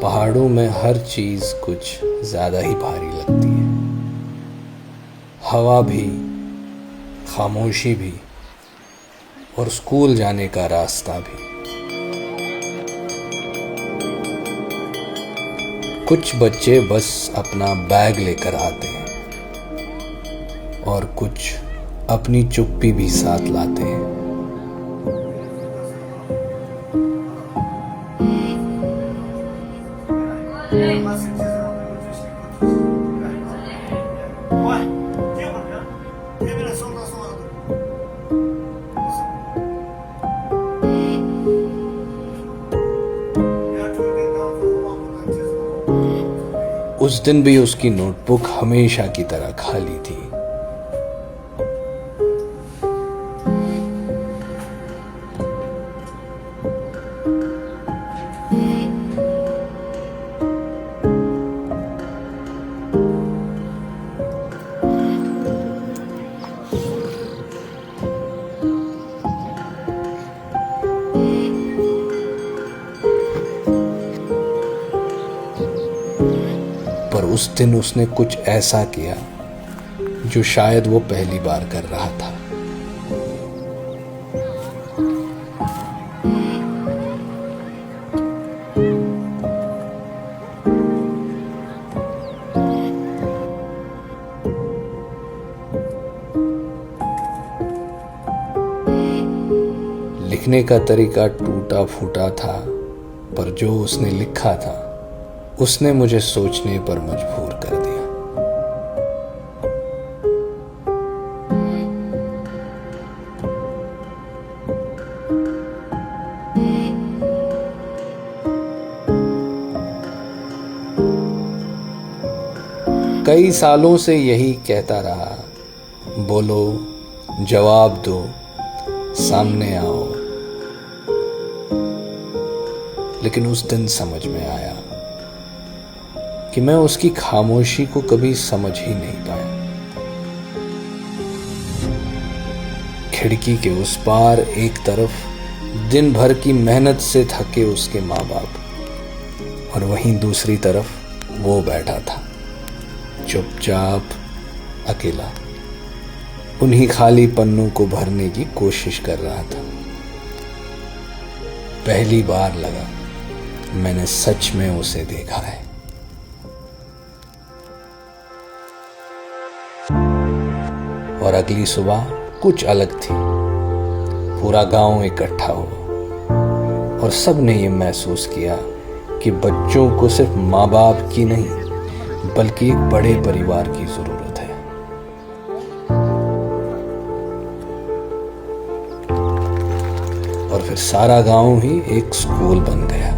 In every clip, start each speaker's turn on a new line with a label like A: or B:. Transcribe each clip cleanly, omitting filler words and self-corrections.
A: पहाड़ों में हर चीज कुछ ज्यादा ही भारी लगती है। हवा भी, खामोशी भी और स्कूल जाने का रास्ता भी। कुछ बच्चे बस अपना बैग लेकर आते हैं और कुछ अपनी चुप्पी भी साथ लाते हैं। उस दिन भी उसकी नोटबुक हमेशा की तरह खाली थी। पर उस दिन उसने कुछ ऐसा किया जो शायद वो पहली बार कर रहा था। लिखने का तरीका टूटा फूटा था, पर जो उसने लिखा था उसने मुझे सोचने पर मजबूर कर दिया। कई सालों से यही कहता रहा, बोलो, जवाब दो, सामने आओ। लेकिन उस दिन समझ में आया कि मैं उसकी खामोशी को कभी समझ ही नहीं पाया। खिड़की के उस पार एक तरफ दिन भर की मेहनत से थके उसके माँ बाप, और वहीं दूसरी तरफ वो बैठा था चुपचाप अकेला, उन्हीं खाली पन्नों को भरने की कोशिश कर रहा था। पहली बार लगा मैंने सच में उसे देखा है। और अगली सुबह कुछ अलग थी। पूरा गांव इकट्ठा हुआ और सब ने ये महसूस किया कि बच्चों को सिर्फ माँ बाप की नहीं बल्कि एक बड़े परिवार की जरूरत है। और फिर सारा गांव ही एक स्कूल बन गया,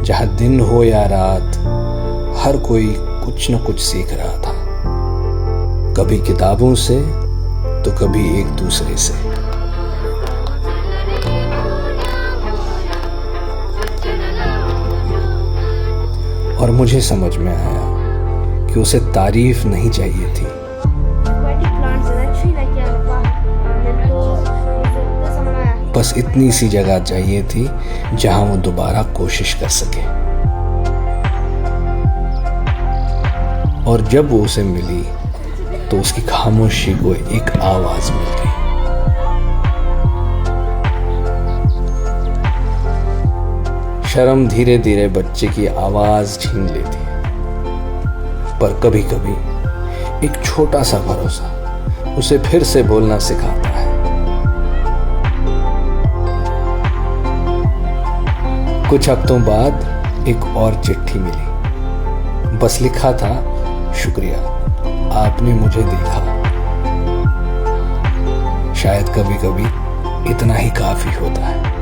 A: जहां दिन हो या रात हर कोई कुछ न कुछ सीख रहा था, कभी किताबों से तो कभी एक दूसरे से। और मुझे समझ में आया कि उसे तारीफ नहीं चाहिए थी, बस इतनी सी जगह चाहिए थी जहां वो दोबारा कोशिश कर सके। और जब वो उसे मिली तो उसकी खामोशी को एक आवाज मिल गई। शर्म धीरे धीरे बच्चे की आवाज छीन लेती है, पर कभी कभी एक छोटा सा भरोसा उसे फिर से बोलना सिखाता है। कुछ हफ्तों बाद एक और चिट्ठी मिली, बस लिखा था, शुक्रिया, आपने मुझे देखा। शायद कभी कभी इतना ही काफी होता है।